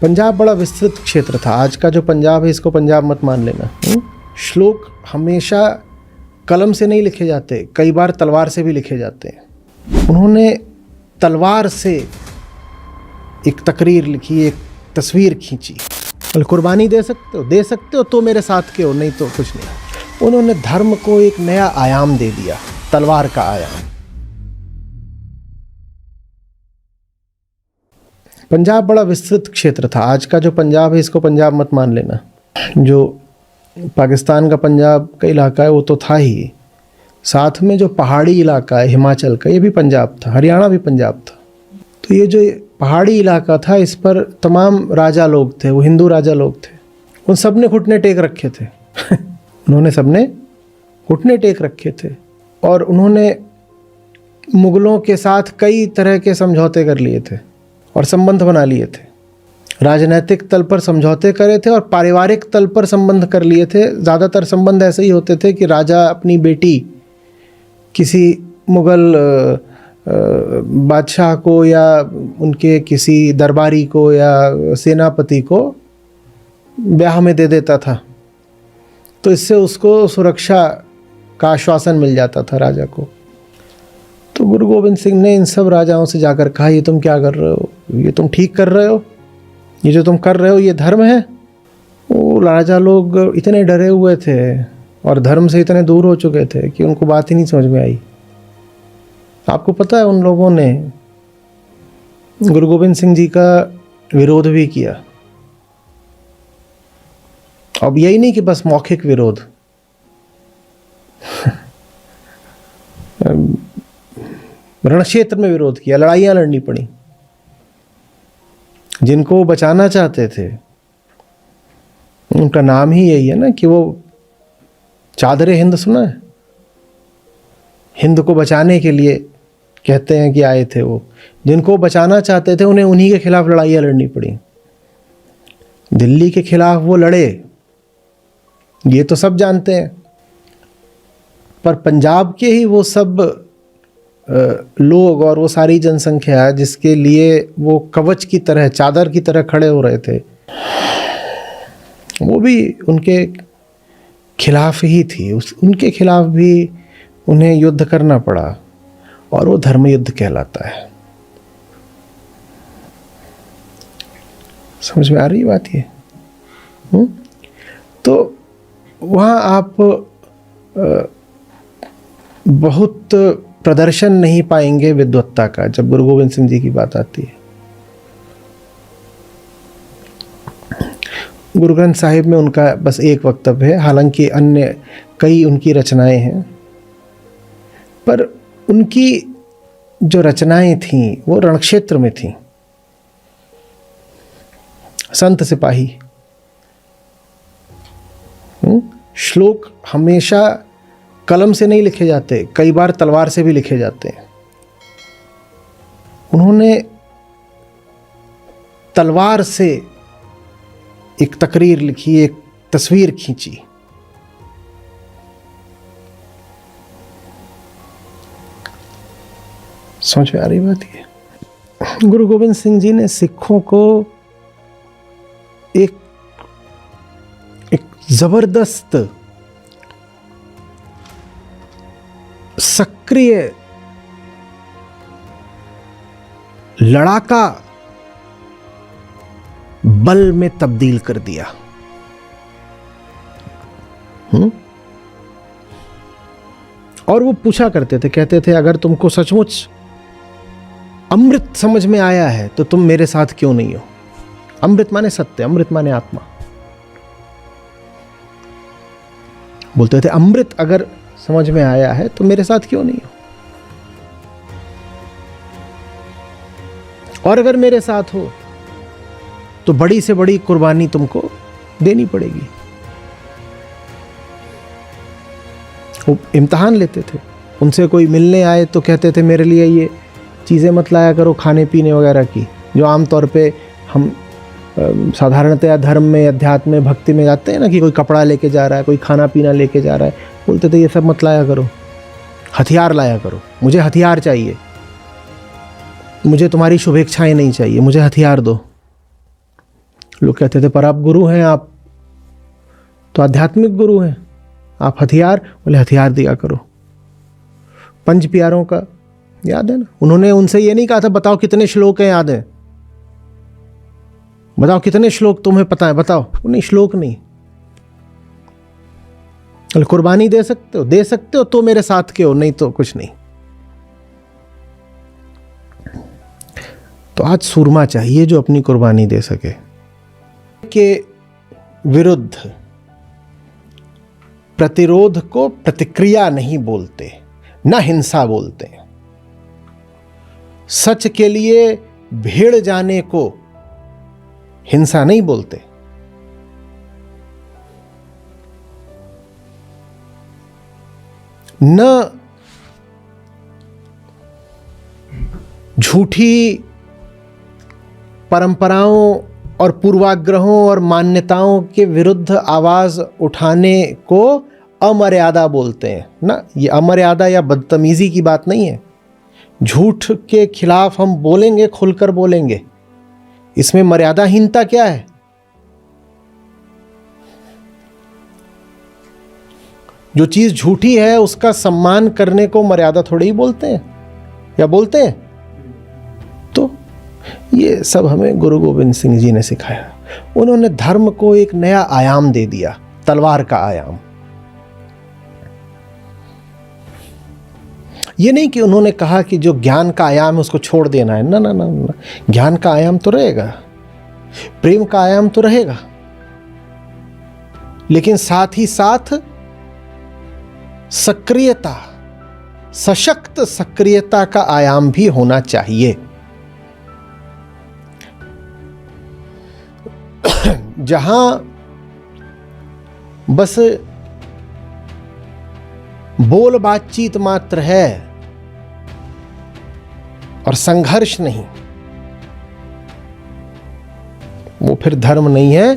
पंजाब बड़ा विस्तृत क्षेत्र था। आज का जो पंजाब है इसको पंजाब मत मान लेना। श्लोक हमेशा कलम से नहीं लिखे जाते, कई बार तलवार से भी लिखे जाते हैं। उन्होंने तलवार से एक तकरीर लिखी, एक तस्वीर खींची। कुर्बानी दे सकते हो तो मेरे साथ के हो, नहीं तो कुछ नहीं। उन्होंने धर्म को एक नया आयाम दे दिया, तलवार का आयाम। पंजाब बड़ा विस्तृत क्षेत्र था। आज का जो पंजाब है इसको पंजाब मत मान लेना। जो पाकिस्तान का पंजाब का इलाका है वो तो था ही, साथ में जो पहाड़ी इलाका है हिमाचल का, ये भी पंजाब था, हरियाणा भी पंजाब था। तो ये जो पहाड़ी इलाका था इस पर तमाम राजा लोग थे, वो हिंदू राजा लोग थे। उन सब ने घुटने टेक रखे थे उन्होंने सबने घुटने टेक रखे थे और उन्होंने मुगलों के साथ कई तरह के समझौते कर लिए थे और संबंध बना लिए थे। राजनीतिक तल पर समझौते करे थे और पारिवारिक तल पर संबंध कर लिए थे। ज़्यादातर संबंध ऐसे ही होते थे कि राजा अपनी बेटी किसी मुग़ल बादशाह को या उनके किसी दरबारी को या सेनापति को ब्याह में दे देता था, तो इससे उसको सुरक्षा का आश्वासन मिल जाता था राजा को। तो गुरु गोविंद सिंह ने इन सब राजाओं से जाकर कहा, ये तुम क्या कर रहे हो, ये तुम ठीक कर रहे हो, ये जो तुम कर रहे हो ये धर्म है। वो राजा लोग इतने डरे हुए थे और धर्म से इतने दूर हो चुके थे कि उनको बात ही नहीं समझ में आई। आपको पता है उन लोगों ने गुरु गोविंद सिंह जी का विरोध भी किया। अब यही नहीं कि बस मौखिक विरोध रण क्षेत्र में विरोध किया, लड़ाइयाँ लड़नी पड़ी। जिनको वो बचाना चाहते थे उनका नाम ही यही है ना कि वो चादरे हिंद, सुना है? हिंद को बचाने के लिए कहते हैं कि आए थे वो। जिनको बचाना चाहते थे उन्हें उन्हीं के खिलाफ लड़ाइयाँ लड़नी पड़ी। दिल्ली के खिलाफ वो लड़े, ये तो सब जानते हैं। पर पंजाब के ही वो सब लोग और वो सारी जनसंख्या जिसके लिए वो कवच की तरह, चादर की तरह खड़े हो रहे थे, वो भी उनके खिलाफ ही थी। उनके खिलाफ भी उन्हें युद्ध करना पड़ा और वो धर्म युद्ध कहलाता है। समझ में आ रही बात ये? तो वहाँ आप बहुत प्रदर्शन नहीं पाएंगे विद्वत्ता का जब गुरु गोविंद सिंह जी की बात आती है। गुरु ग्रंथ साहिब में उनका बस एक वक्तव्य है, हालांकि अन्य कई उनकी रचनाएं हैं, पर उनकी जो रचनाएं थीं वो रणक्षेत्र में थीं। संत सिपाही। श्लोक हमेशा कलम से नहीं लिखे जाते, कई बार तलवार से भी लिखे जाते हैं। उन्होंने तलवार से एक तकरीर लिखी, एक तस्वीर खींची। समझ में आ रही बात ये? गुरु गोविंद सिंह जी ने सिखों को एक जबरदस्त सक्रिय लड़ाका बल में तब्दील कर दिया। और वो पूछा करते थे, कहते थे अगर तुमको सचमुच अमृत समझ में आया है तो तुम मेरे साथ क्यों नहीं हो। अमृत माने सत्य, अमृत माने आत्मा। बोलते थे अमृत अगर समझ में आया है तो मेरे साथ क्यों नहीं हो, और अगर मेरे साथ हो तो बड़ी से बड़ी कुर्बानी तुमको देनी पड़ेगी। वो इम्तिहान लेते थे। उनसे कोई मिलने आए तो कहते थे मेरे लिए ये चीज़ें मत लाया करो खाने पीने वगैरह की, जो आमतौर पे हम साधारणतया धर्म में, अध्यात्म में, भक्ति में जाते हैं ना कि कोई कपड़ा लेके जा रहा है, कोई खाना पीना लेके जा रहा है। बोलते थे ये सब मत लाया करो, हथियार लाया करो। मुझे हथियार चाहिए, मुझे तुम्हारी शुभेच्छाएं नहीं चाहिए, मुझे हथियार दो। लोग कहते थे पर आप गुरु हैं, आप तो आध्यात्मिक गुरु हैं, आप हथियार, बोले हथियार दिया करो। पंच प्यारों का याद है ना, उन्होंने उनसे ये नहीं कहा था बताओ कितने श्लोक हैं याद है, बताओ कितने श्लोक तुम्हें पता है बताओ, नहीं श्लोक नहीं। कुर्बानी दे सकते हो तो मेरे साथ के हो, नहीं तो कुछ नहीं। तो आज सूरमा चाहिए जो अपनी कुर्बानी दे सके। के विरुद्ध प्रतिरोध को प्रतिक्रिया नहीं बोलते, न हिंसा बोलते। सच के लिए भिड़ जाने को हिंसा नहीं बोलते। न झूठी परंपराओं और पूर्वाग्रहों और मान्यताओं के विरुद्ध आवाज उठाने को अमर्यादा बोलते हैं ना। ये अमर्यादा या बदतमीजी की बात नहीं है। झूठ के खिलाफ हम बोलेंगे, खुलकर बोलेंगे, इसमें मर्यादाहीनता क्या है? जो चीज झूठी है उसका सम्मान करने को मर्यादा थोड़ी ही बोलते हैं, या बोलते हैं? तो ये सब हमें गुरु गोविंद सिंह जी ने सिखाया। उन्होंने धर्म को एक नया आयाम दे दिया, तलवार का आयाम। ये नहीं कि उन्होंने कहा कि जो ज्ञान का आयाम है उसको छोड़ देना है, ना ना ना ना, ज्ञान का आयाम तो रहेगा, प्रेम का आयाम तो रहेगा, लेकिन साथ ही साथ सक्रियता, सशक्त सक्रियता का आयाम भी होना चाहिए। जहां बस बोल बातचीत मात्र है और संघर्ष नहीं, वो फिर धर्म नहीं है,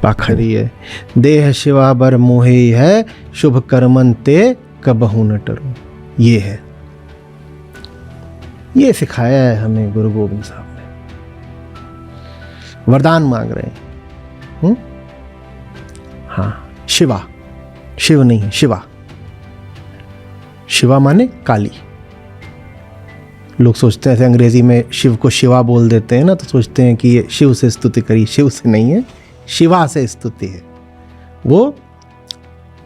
पाखरी है। देह शिवा बर मोहे है, शुभ कर्मन ते कबहू न टरू। ये है, ये सिखाया है हमें गुरु गोविंद साहब ने। वरदान मांग रहे हैं। हाँ, शिवा, शिव नहीं है, शिवा। शिवा माने काली। लोग सोचते हैं, अंग्रेजी में शिव को शिवा बोल देते हैं ना, तो सोचते हैं कि ये शिव से स्तुति करी। शिव से नहीं है, शिवा से स्तुति है। वो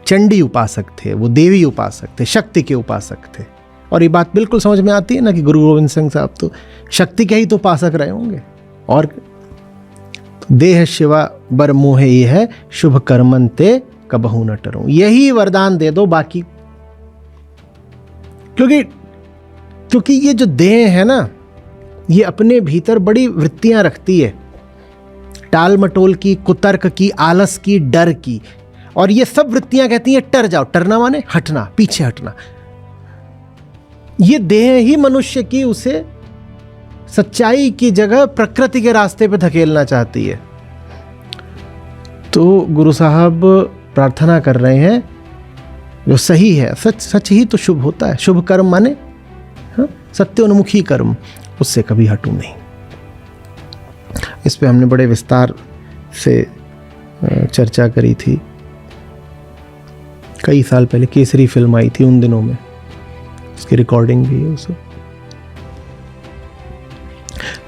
चंडी उपासक थे, वो देवी उपासक थे, शक्ति के उपासक थे। और ये बात बिल्कुल समझ में आती है ना कि गुरु गोविंद सिंह साहब तो शक्ति के ही तो उपासक रहे होंगे। और तो देह शिवा बर मोहे ये है, शुभ कर्मन ते कबहू न टरूं। यही वरदान दे दो, बाकी क्योंकि ये जो देह है ना, ये अपने भीतर बड़ी वृत्तियां रखती है, टाल मटोल की, कुतर्क की, आलस की, डर की। और ये सब वृत्तियां कहती हैं टर जाओ। टरना माने हटना, पीछे हटना। ये देह ही मनुष्य की उसे सच्चाई की जगह प्रकृति के रास्ते पे धकेलना चाहती है। तो गुरु साहब प्रार्थना कर रहे हैं, जो सही है, सच ही तो शुभ होता है। शुभ कर्म माने सत्योन्मुखी कर्म, उससे कभी हटू नहीं। इस पे हमने बड़े विस्तार से चर्चा करी थी। कई साल पहले केसरी फिल्म आई थी, उन दिनों में उसकी रिकॉर्डिंग भी है। उसे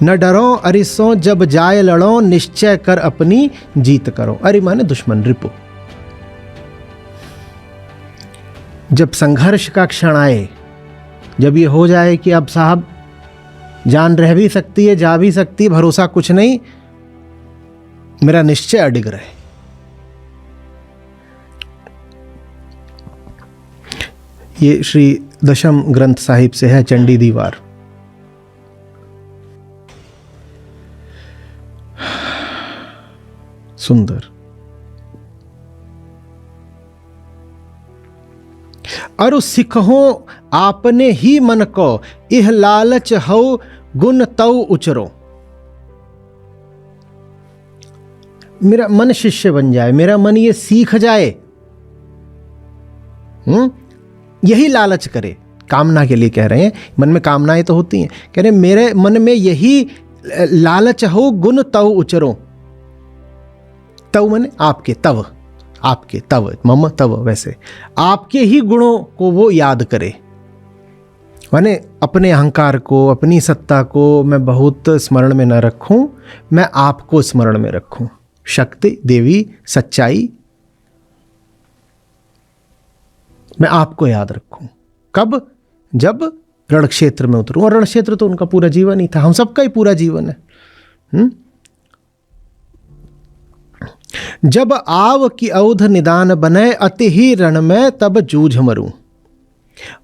न डरो अरिसों जब जाए लड़ो, निश्चय कर अपनी जीत करो। अरि माने दुश्मन, रिपु। जब संघर्ष का क्षण आए, जब ये हो जाए कि अब साहब जान रह भी सकती है, जा भी सकती है, भरोसा कुछ नहीं, मेरा निश्चय अडिग रहे। ये श्री दशम ग्रंथ साहिब से है, चंडी दीवार। सुंदर। अरु सिखहो आपने ही मन को, इह लालच हो गुण तऊ उचरो। मेरा मन शिष्य बन जाए, मेरा मन ये सीख जाए, यही लालच करे। कामना के लिए कह रहे हैं, मन में कामनाएं तो होती हैं। कह रहे मेरे मन में यही लालच हो गुण तऊ उचरो। तव माने आपके, तव आपके, तव मम तव, वैसे आपके ही गुणों को वो याद करे। माने अपने अहंकार को, अपनी सत्ता को मैं बहुत स्मरण में न रखूं, मैं आपको स्मरण में रखूं। शक्ति, देवी, सच्चाई, मैं आपको याद रखूं। कब? जब रण क्षेत्र में उतरूं। और रण क्षेत्र तो उनका पूरा जीवन ही था, हम सबका ही पूरा जीवन है। जब आव की औध निदान बने, अति ही रण में तब जूझ मरूं।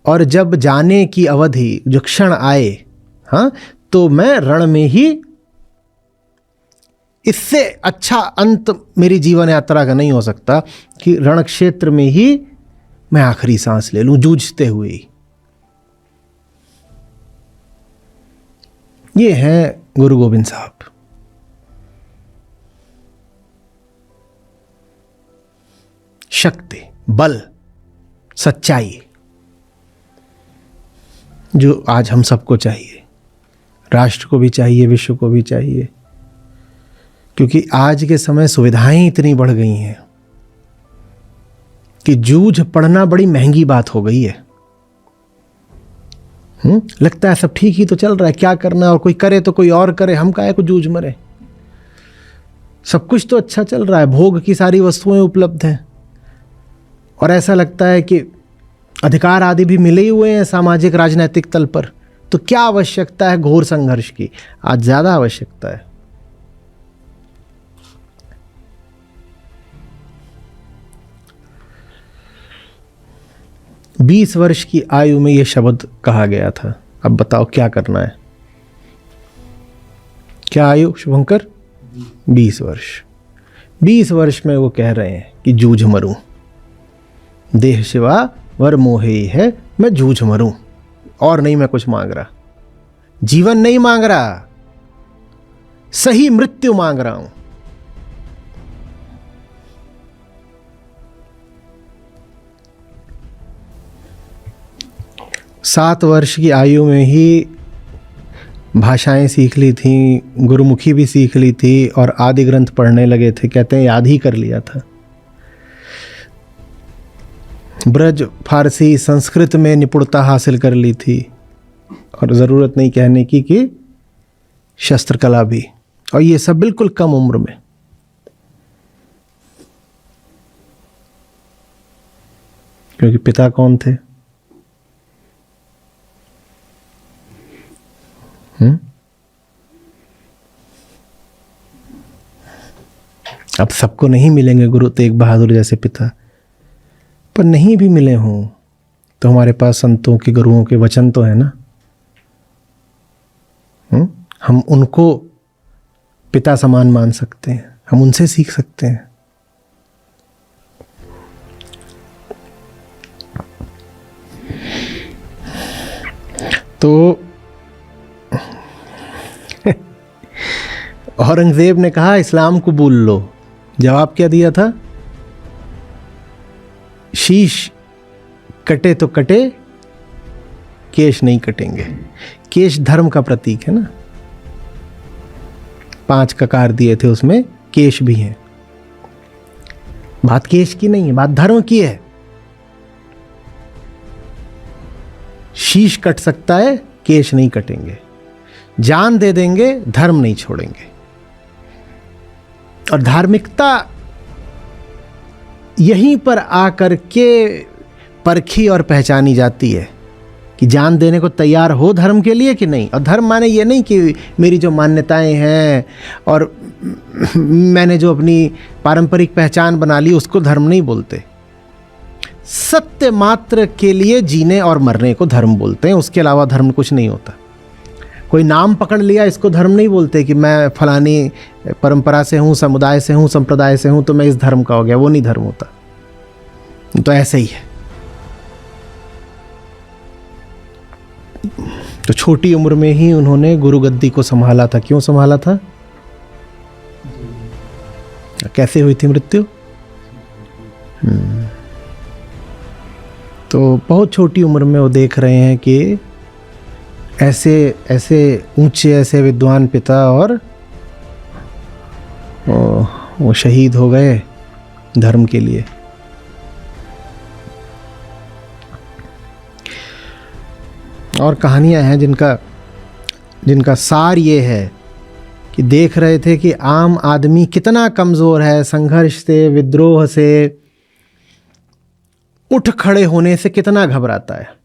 और जब जाने की अवधि, जो क्षण आए, हाँ, तो मैं रण में ही, इससे अच्छा अंत मेरी जीवन यात्रा का नहीं हो सकता कि रण क्षेत्र में ही मैं आखिरी सांस ले लूं, जूझते हुए ही। ये हैं गुरु गोविंद साहब। शक्ति, बल, सच्चाई, जो आज हम सबको चाहिए, राष्ट्र को भी चाहिए, विश्व को भी चाहिए। क्योंकि आज के समय सुविधाएं इतनी बढ़ गई हैं कि जूझ पड़ना बड़ी महंगी बात हो गई है। लगता है सब ठीक ही तो चल रहा है, क्या करना, और कोई करे तो कोई और करे, हम काहे को जूझ मरे। सब कुछ तो अच्छा चल रहा है, भोग की सारी वस्तुएं उपलब्ध हैं, और ऐसा लगता है कि अधिकार आदि भी मिले ही हुए हैं सामाजिक राजनीतिक तल पर, तो क्या आवश्यकता है घोर संघर्ष की? आज ज्यादा आवश्यकता है। बीस वर्ष की आयु में यह शब्द कहा गया था। अब बताओ क्या करना है? क्या आयु शुभंकर? 20 वर्ष। 20 वर्ष में वो कह रहे हैं कि जूझ मरूं, देह शिवा वर मोहे ही है, मैं जूझ मरूं, और नहीं मैं कुछ मांग रहा, जीवन नहीं मांग रहा, सही मृत्यु मांग रहा हूं। सात वर्ष की आयु में ही भाषाएं सीख ली थी, गुरुमुखी भी सीख ली थी, और आदि ग्रंथ पढ़ने लगे थे। कहते हैं याद ही कर लिया था। ब्रज, फारसी, संस्कृत में निपुणता हासिल कर ली थी, और ज़रूरत नहीं कहने की कि शस्त्र कला भी, और ये सब बिल्कुल कम उम्र में। क्योंकि पिता कौन थे? अब सबको नहीं मिलेंगे गुरु तेग बहादुर जैसे पिता, पर नहीं भी मिले हों तो हमारे पास संतों के, गुरुओं के वचन तो है ना। हम उनको पिता समान मान सकते हैं, हम उनसे सीख सकते हैं। तो औरंगजेब ने कहा इस्लाम कबूल लो। जवाब क्या दिया था? शीश कटे तो कटे, केश नहीं कटेंगे। केश धर्म का प्रतीक है ना, 5 ककार दिए थे, उसमें केश भी हैं। बात केश की नहीं है, बात धर्म की है। शीश कट सकता है, केश नहीं कटेंगे। जान दे देंगे, धर्म नहीं छोड़ेंगे। और धार्मिकता यहीं पर आकर के परखी और पहचानी जाती है कि जान देने को तैयार हो धर्म के लिए कि नहीं। और धर्म माने ये नहीं कि मेरी जो मान्यताएं हैं और मैंने जो अपनी पारंपरिक पहचान बना ली उसको धर्म नहीं बोलते। सत्य मात्र के लिए जीने और मरने को धर्म बोलते हैं, उसके अलावा धर्म कुछ नहीं होता। कोई नाम पकड़ लिया इसको धर्म नहीं बोलते कि मैं फलानी परंपरा से हूँ, समुदाय से हूँ, संप्रदाय से हूँ तो मैं इस धर्म का हो गया, वो नहीं धर्म होता। तो ऐसे ही है। तो छोटी उम्र में ही उन्होंने गुरु गद्दी को संभाला था। क्यों संभाला था? कैसे हुई थी मृत्यु? तो बहुत छोटी उम्र में वो देख रहे हैं कि ऐसे ऐसे ऊंचे, ऐसे विद्वान पिता और वो शहीद हो गए धर्म के लिए। और कहानियां हैं जिनका सार ये है कि देख रहे थे कि आम आदमी कितना कमज़ोर है, संघर्ष से, विद्रोह से, उठ खड़े होने से कितना घबराता है।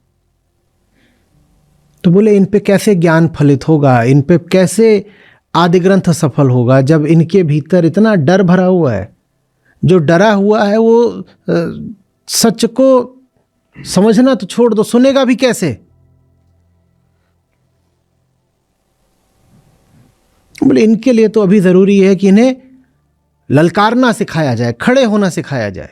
तो बोले इन पे कैसे ज्ञान फलित होगा, इन पे कैसे आदि ग्रंथ सफल होगा जब इनके भीतर इतना डर भरा हुआ है। जो डरा हुआ है वो सच को समझना तो छोड़ दो, सुनेगा भी कैसे। बोले इनके लिए तो अभी जरूरी है कि इन्हें ललकारना सिखाया जाए, खड़े होना सिखाया जाए।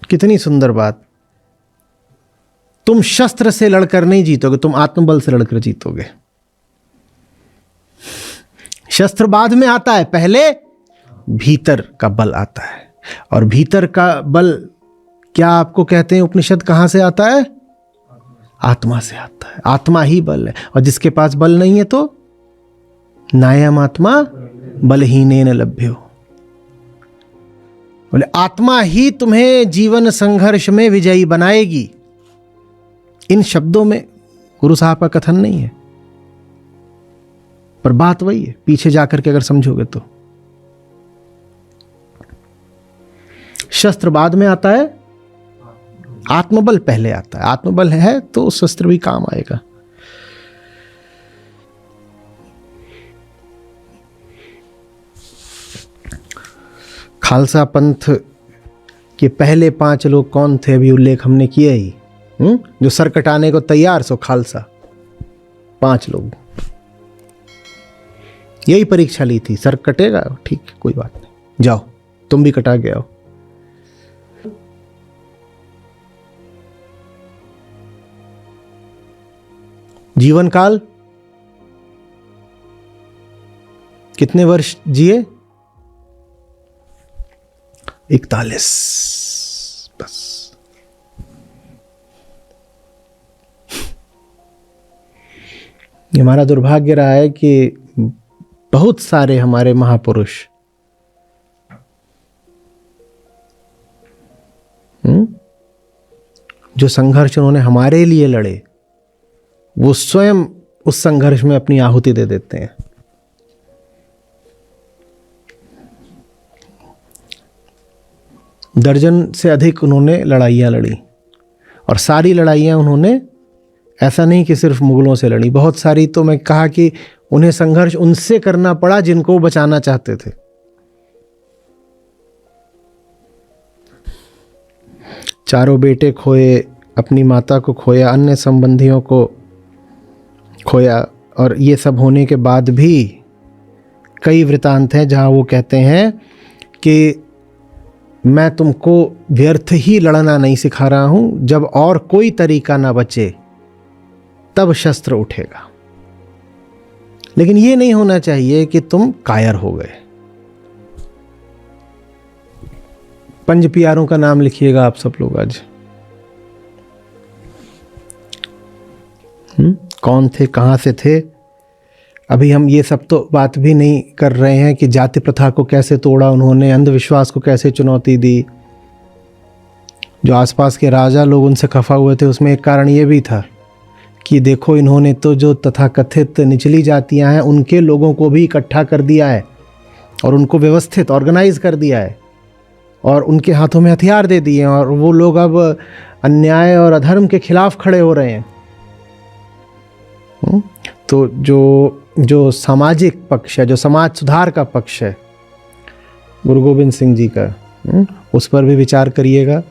कितनी सुंदर बात। तुम शस्त्र से लड़कर नहीं जीतोगे, तुम आत्मबल से लड़कर जीतोगे। शस्त्र बाद में आता है, पहले भीतर का बल आता है। और भीतर का बल क्या आपको कहते हैं उपनिषद, कहां से आता है? आत्मा से आता है। आत्मा ही बल है। और जिसके पास बल नहीं है तो नायम आत्मा बलहीनेन लभ्यो। बोले आत्मा ही तुम्हें जीवन संघर्ष में विजयी बनाएगी। इन शब्दों में गुरु साहब का कथन नहीं है, पर बात वही है पीछे जाकर के अगर समझोगे तो। शस्त्र बाद में आता है, आत्मबल पहले आता है। आत्मबल है तो शस्त्र भी काम आएगा। खालसा पंथ के पहले 5 लोग कौन थे, अभी उल्लेख हमने किया ही। जो सर कटाने को तैयार सो खालसा, 5 लोग। यही परीक्षा ली थी, सर कटेगा ठीक है, कोई बात नहीं, जाओ तुम भी कटा के आओ। जीवन काल कितने वर्ष जिए? 41 बस। हमारा दुर्भाग्य रहा है कि बहुत सारे हमारे महापुरुष जो संघर्ष उन्होंने हमारे लिए लड़े, वो स्वयं उस संघर्ष में अपनी आहुति दे देते हैं। दर्जन से अधिक उन्होंने लड़ाइयाँ लड़ी, और सारी लड़ाइयाँ उन्होंने ऐसा नहीं कि सिर्फ मुगलों से लड़ी, बहुत सारी तो मैं कहा कि उन्हें संघर्ष उनसे करना पड़ा जिनको बचाना चाहते थे। चारों बेटे खोए, अपनी माता को खोया, अन्य संबंधियों को खोया, और ये सब होने के बाद भी कई वृतांत हैं जहाँ वो कहते हैं कि मैं तुमको व्यर्थ ही लड़ना नहीं सिखा रहा हूँ, जब और कोई तरीका ना बचे तब शस्त्र उठेगा। लेकिन ये नहीं होना चाहिए कि तुम कायर हो गए। पंज प्यारों का नाम लिखिएगा आप सब लोग आज। कौन थे, कहाँ से थे? अभी हम ये सब तो बात भी नहीं कर रहे हैं कि जाति प्रथा को कैसे तोड़ा उन्होंने, अंधविश्वास को कैसे चुनौती दी। जो आसपास के राजा लोग उनसे खफा हुए थे, उसमें एक कारण ये भी था कि देखो इन्होंने तो जो तथाकथित निचली जातियां हैं उनके लोगों को भी इकट्ठा कर दिया है और उनको व्यवस्थित ऑर्गेनाइज कर दिया है और उनके हाथों में हथियार दे दिए हैं, और वो लोग अब अन्याय और अधर्म के खिलाफ खड़े हो रहे हैं। तो जो सामाजिक पक्ष है, जो समाज सुधार का पक्ष है गुरु गोविंद सिंह जी का, उस पर भी विचार करिएगा।